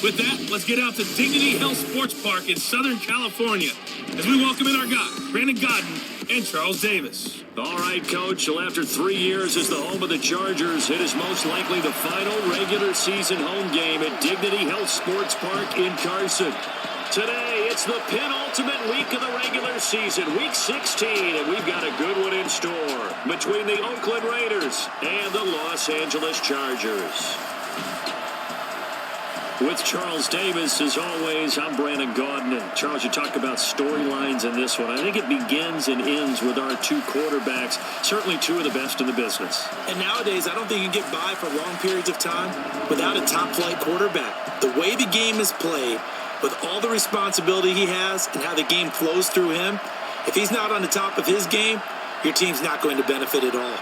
With that, let's get out to Dignity Health Sports Park in Southern California as we welcome in our guys, Brandon Godden and Charles Davis. All right, Coach. Well, after 3 years as the home of the Chargers, it is most likely the final regular season home game at Dignity Health Sports Park in Carson. Today, it's the penultimate week of the regular season, week 16, and we've got a good one in store between the Oakland Raiders and the Los Angeles Chargers. With Charles Davis, as always, I'm Brandon Godden. And Charles, you talk about storylines in this one. I think it begins and ends with our two quarterbacks, certainly two of the best in the business. And nowadays, I don't think you can get by for long periods of time without a top-flight quarterback. The way the game is played, with all the responsibility he has and how the game flows through him, if he's not on the top of his game, your team's not going to benefit at all.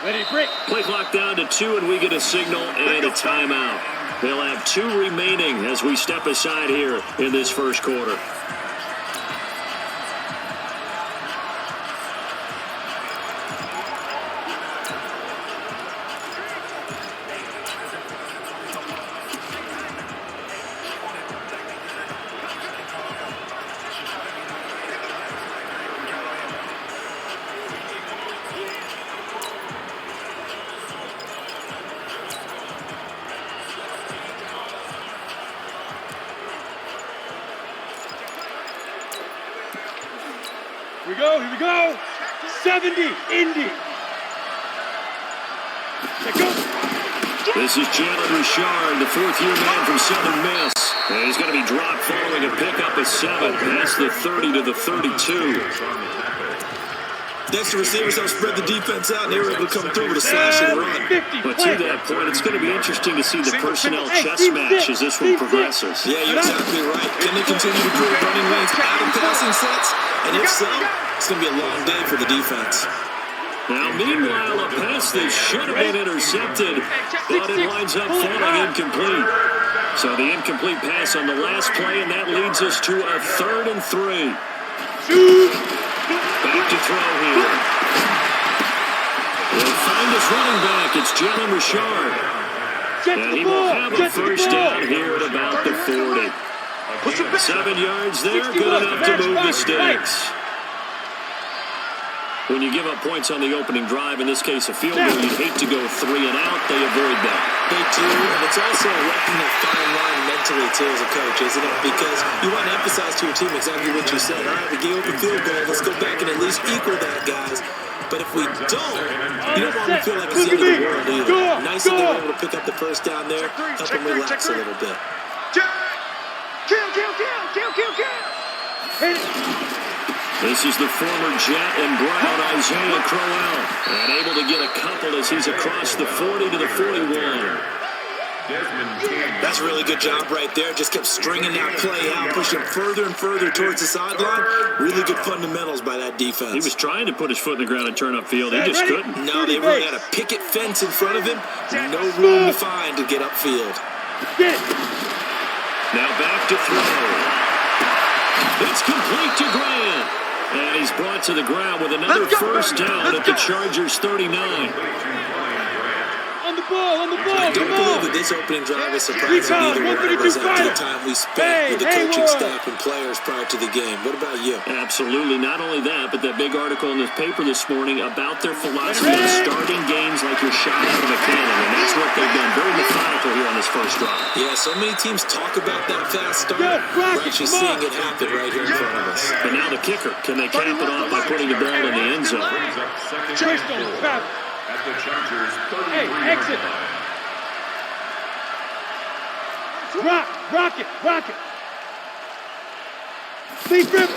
Ready, break. Play clock down to 2, and we get a signal and a timeout. They'll have 2 remaining as we step aside here in this first quarter. Here we go. 70, Indy. This is Jalen Richard, the fourth-year man from Southern Miss. And he's going to be dropped following a pickup of 7 past the 30 to the 32. Next, the receivers help spread the defense out, and they were able to come through with a slash and run. But to that point, it's going to be interesting to see the personnel chess match as this one progresses. Yeah, you're exactly right. Can they continue to create running lanes out of passing sets? And if so, it's going to be a long day for the defense. Now, meanwhile, a pass that should have been intercepted, but it winds up falling incomplete. So the incomplete pass on the last play, and that leads us to a 3rd and 3. Back to throw here. They'll find his running back. It's Jalen Richard. And he will have a first down here at about the 40. 7 yards there, good enough to move the sticks. When you give up points on the opening drive, in this case a field goal, you'd hate to go 3 and out. They avoid that. They do, and it's also walking that fine line mentally, too, as a coach, isn't it? Because you want to emphasize to your team exactly what you said. All right, we gave up a field goal. Let's go back and at least equal that, guys. But if we don't, you don't want them to feel like it's the end of the world either. Nice that they were able to pick up the first down there, help them relax a little bit. This is the former Jet and Brown, Isaiah Crowell, and able to get a couple as he's across the 40 to the 41. That's a really good job right there. Just kept stringing that play out, pushing further and further towards the sideline. Really good fundamentals by that defense. He was trying to put his foot in the ground and turn upfield. He just couldn't. No, they really had a picket fence in front of him. No room to find to get upfield. Now back to throw. It's complete to Grant. And he's brought to the ground with another first down at the Chargers 39. On the I don't believe that this opening drive is surprising either one of us after the time we spent with the coaching staff and players prior to the game. What about you? Absolutely. Not only that, but that big article in the paper this morning about their philosophy of starting games like you're shot out of a cannon, and that's what they've done. Very methodical here on this first drive. Yeah, so many teams talk about that fast start. We're actually seeing it happen right here in front of us. But now the kicker. Can they cap it off by putting the ball in the end zone? At the Chargers' 30. Hey, exit. Rock it.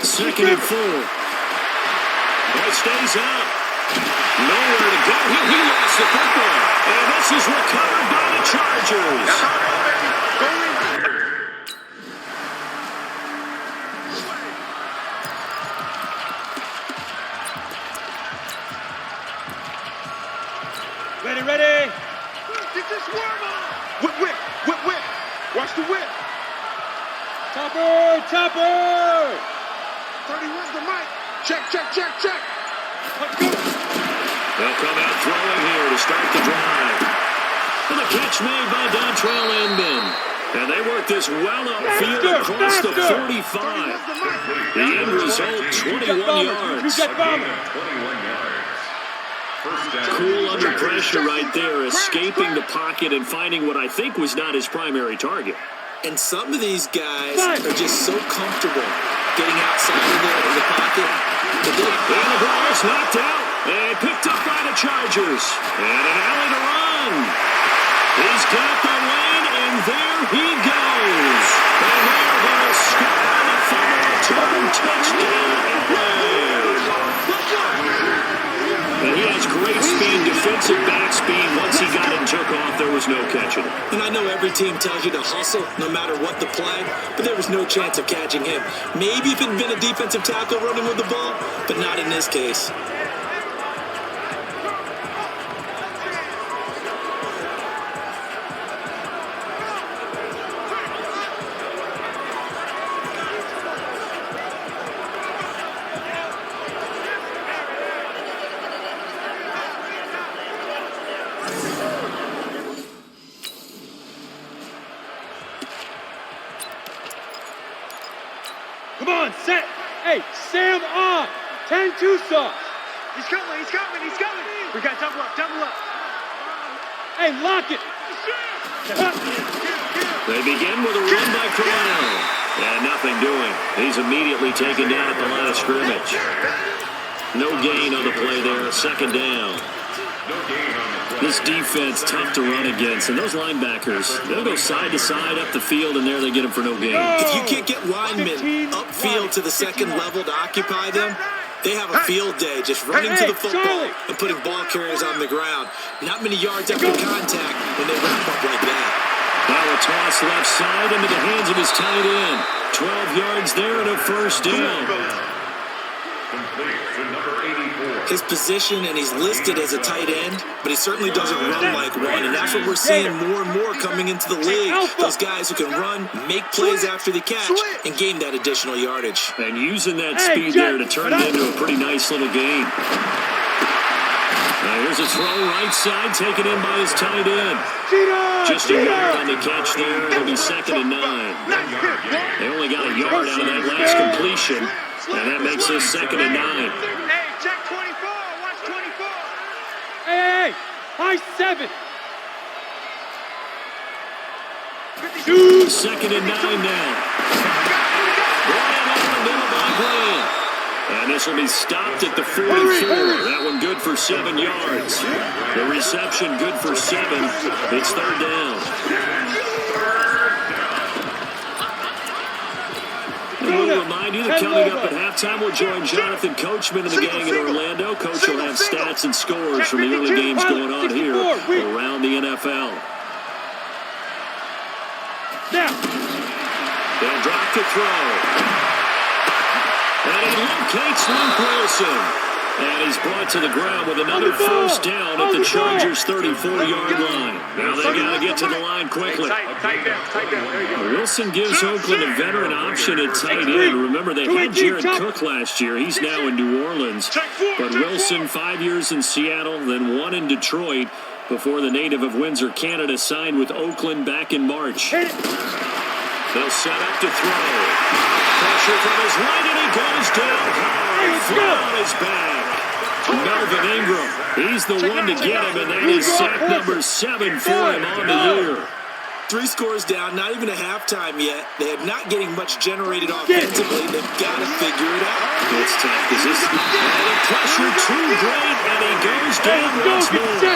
Second and 4. It stays up. Nowhere to go. He lost the football. And this is recovered by the Chargers. Ready. Get this worm on. Whip. Watch the whip. Chopper. 30, where's the mic? Check. They'll come out throwing here to start the drive. And the catch made by Dontrell Inman. And they work this well upfield across the 45. The end result, 21 yards. Cool under pressure right there, escaping the pocket and finding what I think was not his primary target. And some of these guys are just so comfortable getting outside of the pocket. And the ball is knocked out and picked up by the Chargers. And an alley to run. He's got the lane, and there he goes. And they're going to score on the fumble return touchdown Atlanta. And he has great speed, defensive back speed. Once he got it and took off, there was no catching it. And I know every team tells you to hustle no matter what the play, but there was no chance of catching him. Maybe if it had been a defensive tackle running with the ball, but not in this case. Come on, set. Hey, Sam off. 10-2 sauce. He's coming. We got double up. Hey, lock it. They begin with a run by Corral. And nothing doing. He's immediately taken down at the line of scrimmage. No gain on the play there. Second down. This defense tough to run against, and those linebackers, they'll go side to side up the field, and there they get them for no gain. If you can't get linemen upfield to the second level to occupy them, they have a field day just running to the football and putting ball carriers on the ground. Not many yards after contact when they wrap up like that. Now a toss left side into the hands of his tight end. 12 yards there and a first down. His position, and he's listed as a tight end, but he certainly doesn't run like one, and that's what we're seeing more and more coming into the league. Those guys who can run, make plays after the catch, and gain that additional yardage. And using that speed there to turn it into a pretty nice little game. Now here's a throw right side, taken in by his tight end. Just a yard on the catch there. It'll be 2nd and 9. They only got a yard out of that last completion, and that makes this 2nd and 9. Check 24. Watch 24. Hey, high 7. 2nd and 9 now. Right over the middle by Grant. And this will be stopped at the 44. That one good for 7 yards. The reception good for 7. It's 3rd down. We'll remind you that coming up at halftime, we'll join Jonathan Coachman and the gang in Orlando. Coach will have stats and scores from the early games going on here around the NFL. Now. They'll drop to throw. And he locates Luke Wilson. And he's brought to the ground with another first down at the Chargers' 34-yard line. Now they got to get to the line quickly. Tight down. There you go. Wilson gives Oakland a veteran option at tight end. Remember, they had Jared Cook last year. He's now in New Orleans. But Wilson, 5 years in Seattle, then 1 in Detroit. before the native of Windsor, Canada, signed with Oakland back in March. They'll set up to throw. Pressure from his right, and he goes down hard. Flat on his back. Melvin Ingram, he's the one to get him, and that is sack number 7 for him on the year. 3 scores down, not even a halftime yet. They are not getting much generated offensively. They've got to figure it out. It's tough. Is this the pressure too great, and he goes down once more.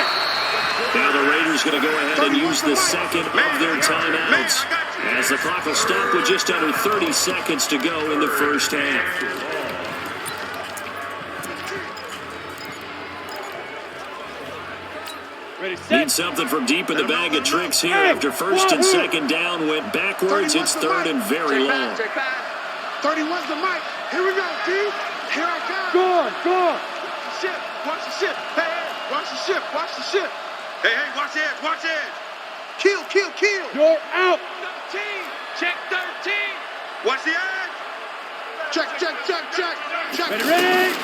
Now the Raiders going to go ahead and use the second of their timeouts, as the clock will stop with just under 30 seconds to go in the first half. Need something from deep in the bag of tricks here. After first and second down went backwards, it's third and very long. 31's the mic. Here we go, D. Here I come. Go. Watch the ship. Hey, watch the ship. Watch the ship. Hey, watch the edge. Watch the edge. Kill. You're out. 13. Check 13. Watch the edge. Check. Ready?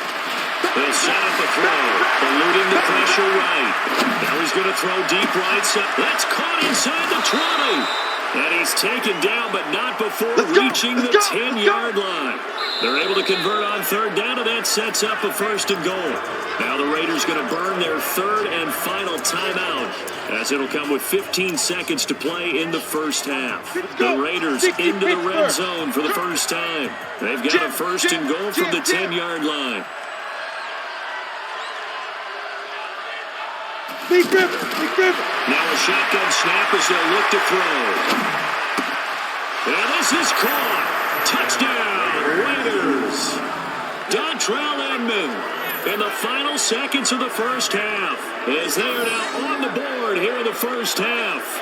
They'll set up a throw, eluding the pressure right. Now he's going to throw deep right side. That's caught inside the 20. And he's taken down, but not before reaching the 10-yard line. They're able to convert on third down, and that sets up a first and goal. Now the Raiders going to burn their third and final timeout, as it'll come with 15 seconds to play in the first half. The Raiders into the red zone for the first time. They've got a first and goal from the 10-yard line. Big grip. Now a shotgun snap as they'll look to throw. And this is caught. Touchdown, Raiders. Dontrell Inman in the final seconds of the first half, as they are now on the board here in the first half.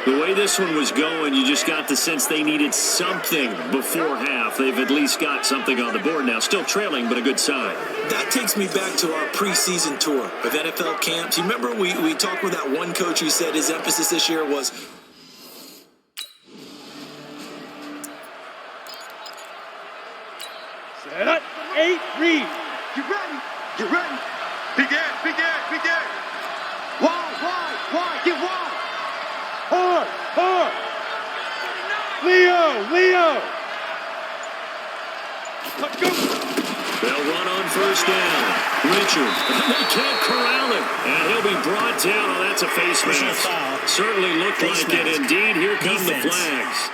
The way this one was going, you just got the sense they needed something before half. They've at least got something on the board now. Still trailing, but a good sign. That takes me back to our preseason tour of NFL camps. You remember we talked with that one coach who said his emphasis this year was set 8 read. Get ready. Big edge. Wide. Get wide. Hard. Leo. Let's go. They'll run on first down. Richard, they can't corral him, and he'll be brought down. Oh, that's a face mask. Certainly looked like it. Indeed, here come the flags.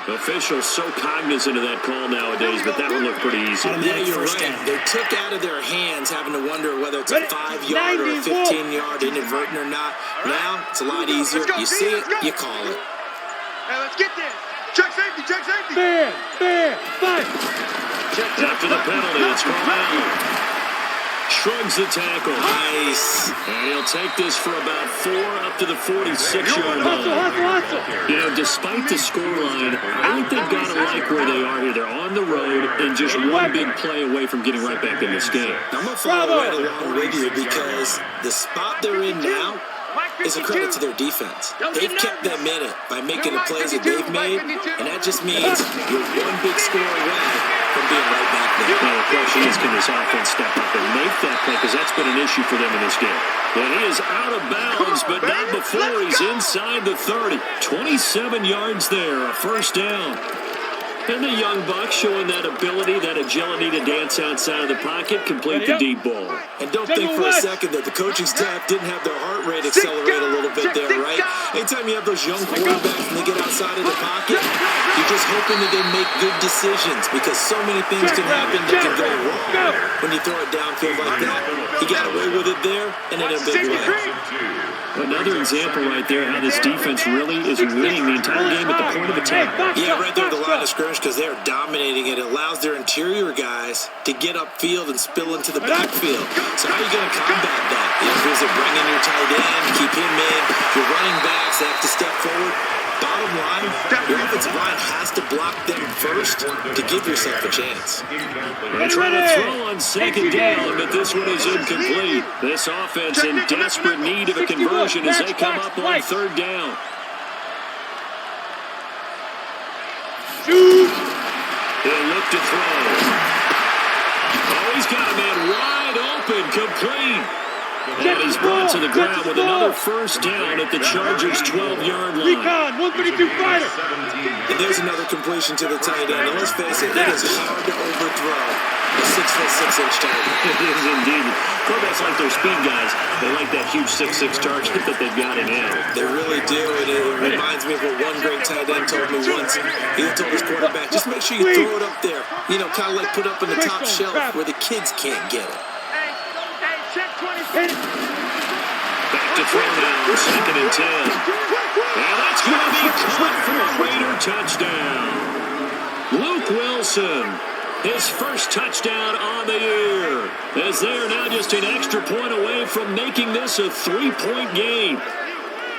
Officials so cognizant of that call nowadays, but that one looked pretty easy. Yeah, you're right. They took out of their hands having to wonder whether it's a 5-yard or a 15-yard inadvertent or not. Now, it's a lot easier. You see it, you call it. Hey, let's get this. Check safety. Fair, fight. After the penalty, it's called out. Shrugs the tackle. Nice. And he'll take this for about 4 up to the 46-yard line. Hustle. You know, despite the scoreline, I think they've got to like where they are here. They're on the road and just one big play away from getting right back in this game. I'm going to follow right along with you because the spot they're in now is a credit to their defense. They've kept them in it by making the plays that they've made, and that just means you're one big score away from being right back there. Now, the question is, can this offense step up and make that play? Because that's been an issue for them in this game. And he is out of bounds, but not before he's inside the 30. 27 yards there, a first down. And the young buck showing that ability, that agility to dance outside of the pocket, complete the deep ball. And don't think for a second that the coaching staff didn't have their heart rate accelerate a little bit there, right? Anytime you have those young quarterbacks and they get outside of the pocket, you're just hoping that they make good decisions because so many things can happen that can go wrong when you throw it downfield like that. He got away with it there and in a big way. Another example right there how this defense really is winning the entire game at the point of attack. Yeah, right there at the line of scrimmage because they're dominating it. It allows their interior guys to get upfield and spill into the backfield. So how are you going to combat that? Is it bring in your tight end, keep him in, your running backs have to step forward? Bottom line, your offensive line has to block them first to give yourself a chance. They're trying to throw on second down, but this one is incomplete. This offense in desperate need of a conversion as they come up on third down. They'll look to throw. Oh, he's got a man wide open, complete. And he's brought to the ground with another first down at the Chargers' 12-yard line. Recon, 132 fighter. And there's another completion to the tight end. And let's face it, it is hard to overthrow a 6'6" target. It is indeed. Quarterbacks like their speed guys. They like that huge 6'6" target that they've got in him. They really do. And it reminds me of what one great tight end told me once. He told his quarterback, just make sure you throw it up there. You know, kind of like put up on the top shelf where the kids can't get it. Hey, check 20. Back to throw now, 2nd and 10. And that's going to be caught for a Raider touchdown. Luke Wilson, his first touchdown on the year, as they are now just an extra point away from making this a 3-point game.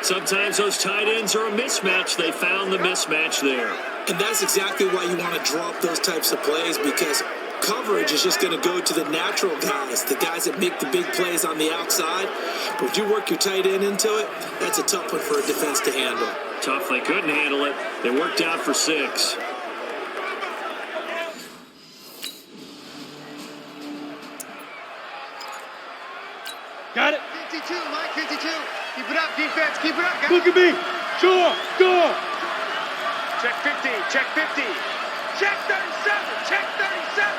Sometimes those tight ends are a mismatch. They found the mismatch there. And that's exactly why you want to drop those types of plays, because coverage is just going to go to the natural guys, the guys that make the big plays on the outside. But if you work your tight end into it, that's a tough one for a defense to handle. Tough, they couldn't handle it. They worked out for 6. Got it. 52, Mike, 52. Keep it up, defense. Keep it up, guys. Look at me. Sure. Go. Check 50. Check 50. Check 37. Check 37.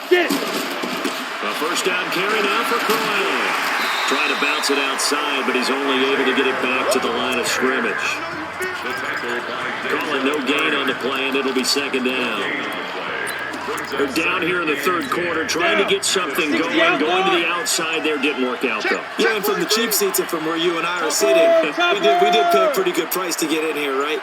Get it. A first down carry now for Croyle. Trying to bounce it outside, but he's only able to get it back to the line of scrimmage. Calling no gain on the play, and it'll be 2nd down. They're down here in the 3rd quarter, trying to get something going. Going to the outside there didn't work out, though. Yeah, and from the cheap seats and from where you and I are sitting, we did pay a pretty good price to get in here, right?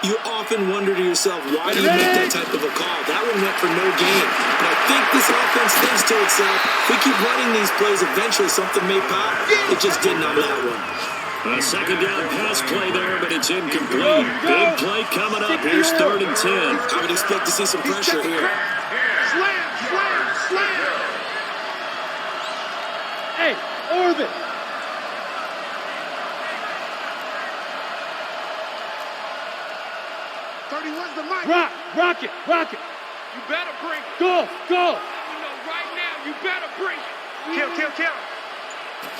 You often wonder to yourself, why do you make that type of a call? That one meant for no gain. But I think this offense thinks to itself, if we keep running these plays, eventually something may pop. It just didn't on that one. A 2nd down pass play there, but it's incomplete. Big play coming up. Here's 3rd and 10. I would expect to see some pressure here. Slam, slam, slam. Hey, orbit. The mic. Rock it. You better bring it. Go. You know right now, you better bring it. Kill.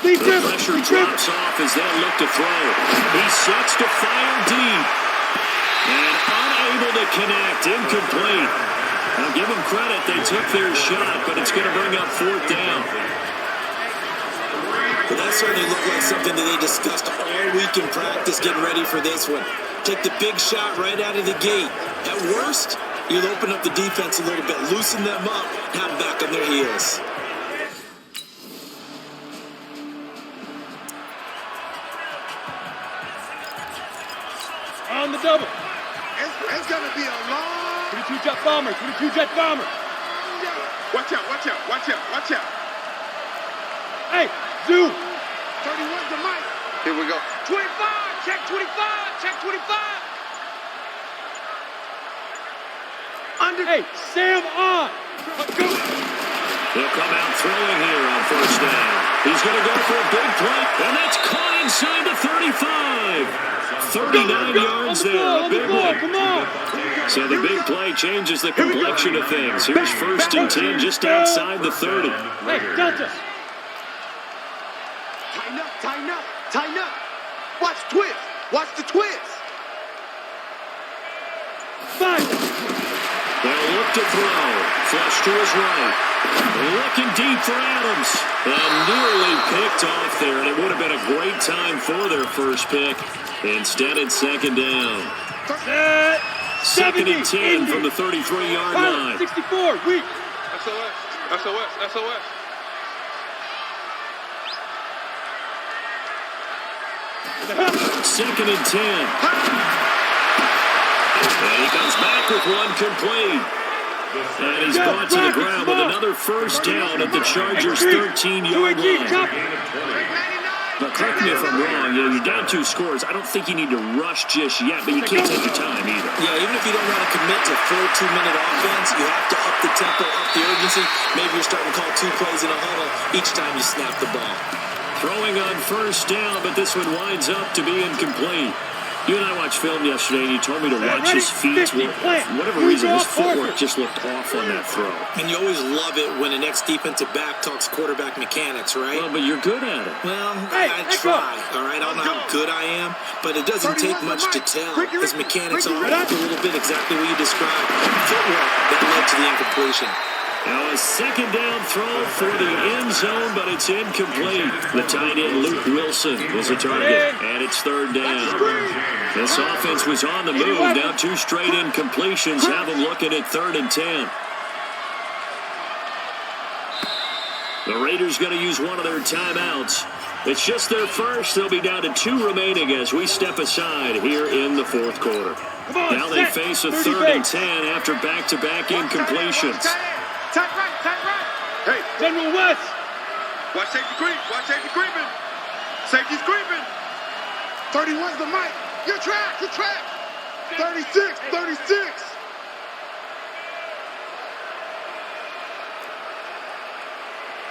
Lead The pressure drops off as they look to throw. He sets to fire deep. And unable to connect. Incomplete. Now give them credit. They took their shot, but it's going to bring up 4th down. Well, that certainly looked like something that they discussed all week in practice getting ready for this one. Take the big shot right out of the gate. At worst, you'll open up the defense a little bit, loosen them up, have them back on their heels. On the double. It's going to be a long... 22 jet bomber. Watch out. Hey, Zoo. 31's the mic. Here we go. 25, check 25. Hey, Sam on. Go. He'll come out throwing here on 1st down. He's going to go for a big play, and that's caught inside the 35. 39 yards there. A big one. Come on. So the big play changes the complexion of things. Here's 1st and 10 just outside the 30. Hey, Delta. Tighten up. Watch twist. Watch the twist. 5. They'll look to throw. Flush to his right. Looking deep for Adams. And nearly picked off there. And it would have been a great time for their first pick. Instead, it's 2nd down. 2nd and 10 from the 33-yard line. 64. Weak. SOS. 2nd and 10. And he comes back with one complete. And he's brought to the ground with another first down at the Chargers' 13-yard line. But correct me if I'm wrong, you're down 2 scores. I don't think you need to rush just yet, but you can't take your time either. Yeah, even if you don't want to commit to full 2-minute offense, you have to up the tempo, up the urgency. Maybe you're starting to call 2 plays in a huddle each time you snap the ball. Throwing on 1st down, but this one winds up to be incomplete. You and I watched film yesterday, and you told me to watch his feet. For whatever reason, his footwork just looked off on that throw. And you always love it when an ex-defensive back talks quarterback mechanics, right? Well, but you're good at it. Well, I try, all right? I don't know how good I am, but it doesn't take much to tell. His mechanics are off a little bit exactly what you described. Footwork that led to the incompletion. Now a second down throw for the end zone, but it's incomplete. The tight end, Luke Wilson, was a target, and it's third down. This offense was on the move. Now 2 straight incompletions have them looking at 3rd and 10. The Raiders going to use one of their timeouts. It's just their first. They'll be down to 2 remaining as we step aside here in the 4th quarter. Now they face a 3rd and 10 after back-to-back incompletions. Tight right. Hey, General West. watch safety creep. Watch safety creeping. Safety's creeping. 31's the mic. You're trapped. 36.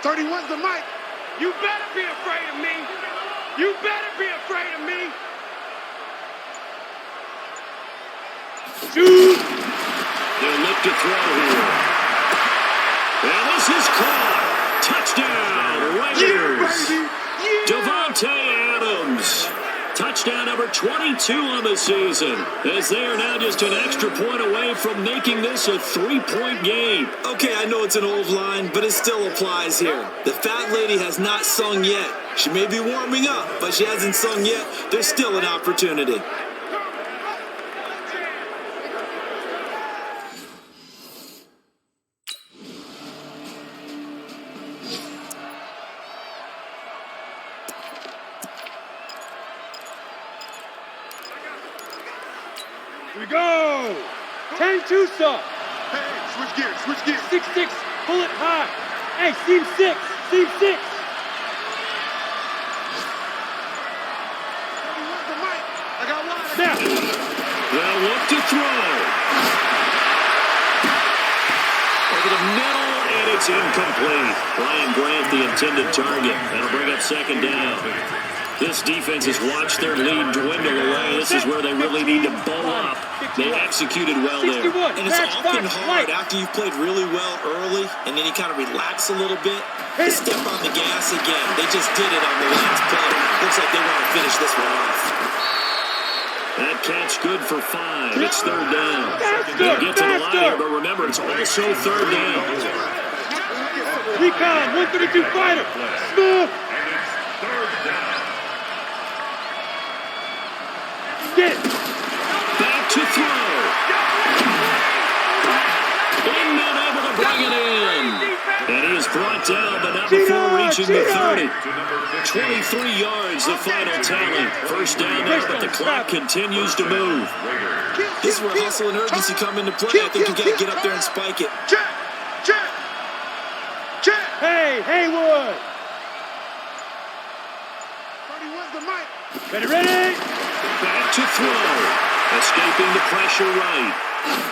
31's the mic. You better be afraid of me. You better be afraid of me. Shoot. They'll look to throw here. And this is caught. Touchdown, Raiders. Devontae Adams. Touchdown number 22 on the season, as they are now just an extra point away from making this a 3-point game. Okay, I know it's an old line, but it still applies here. The fat lady has not sung yet. She may be warming up, but she hasn't sung yet. There's still an opportunity. Here we go. 10-2 stop. Hey, switch gears. 6-6. Pull it high. Hey, seam 6. 31's the mic. I got one. Snap. They'll look to throw. Over the middle, and it's incomplete. Brian Grant, the intended target. That'll bring up 2nd down. This defense has watched their lead dwindle away. This is where they really need to bow up. They executed well there. And it's often hard after you've played really well early, and then you kind of relax a little bit, to step on the gas again. They just did it on the last play. Looks like they want to finish this one off. That catch good for 5. It's 3rd down. They'll get to the line here, but remember, it's also 3rd down. Recon, 132 fighter. Smooth. Get. Back to throw. And not able to bring it in. And he is brought down, but not before reaching the 30. 23 yards, the final tally. First down now, but the clock continues to move. This is where hustle and urgency come into play. I think you got to get up there and spike it. Check. Hey, Haywood. 31's the mic. Ready? Back to throw. Escaping the pressure right.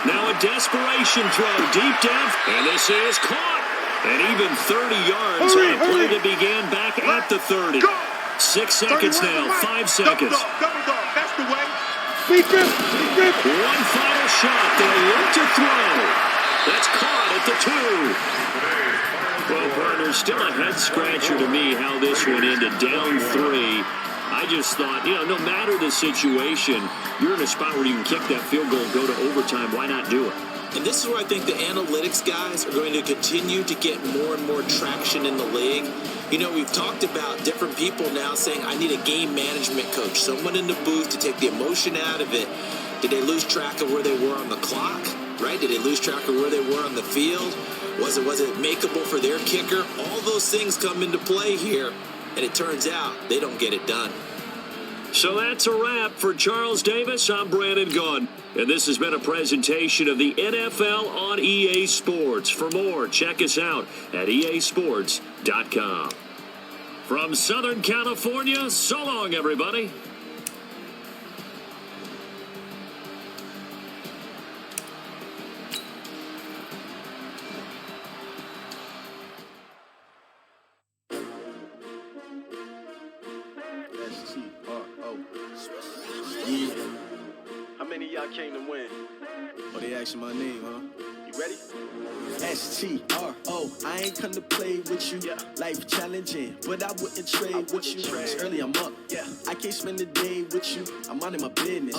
Now a desperation throw deep depth, and this is caught. And even 30 yards on a play that began back at the 30. 6 seconds now, 5 seconds. Double dog. That's the way. Speed grip. One final shot. They'll look to throw. That's caught at the 2. Well, partner, still a head scratcher to me how this one ended. Down 3. I just thought, no matter the situation, you're in a spot where you can kick that field goal, go to overtime. Why not do it? And this is where I think the analytics guys are going to continue to get more and more traction in the league. We've talked about different people now saying, I need a game management coach, someone in the booth to take the emotion out of it. Did they lose track of where they were on the clock, right? Did they lose track of where they were on the field? Was it makeable for their kicker? All those things come into play here, and it turns out they don't get it done. So that's a wrap for Charles Davis. I'm Brandon Gunn, and this has been a presentation of the NFL on EA Sports. For more, check us out at easports.com. From Southern California, so long, everybody. STRO. Yeah. any of y'all came to win. Oh, they asking my name, huh? You ready? STRO, I ain't come to play with you. Yeah. Life challenging, but I wouldn't trade with you. It's early, I'm up. Yeah. I can't spend the day with you. I'm minding my business.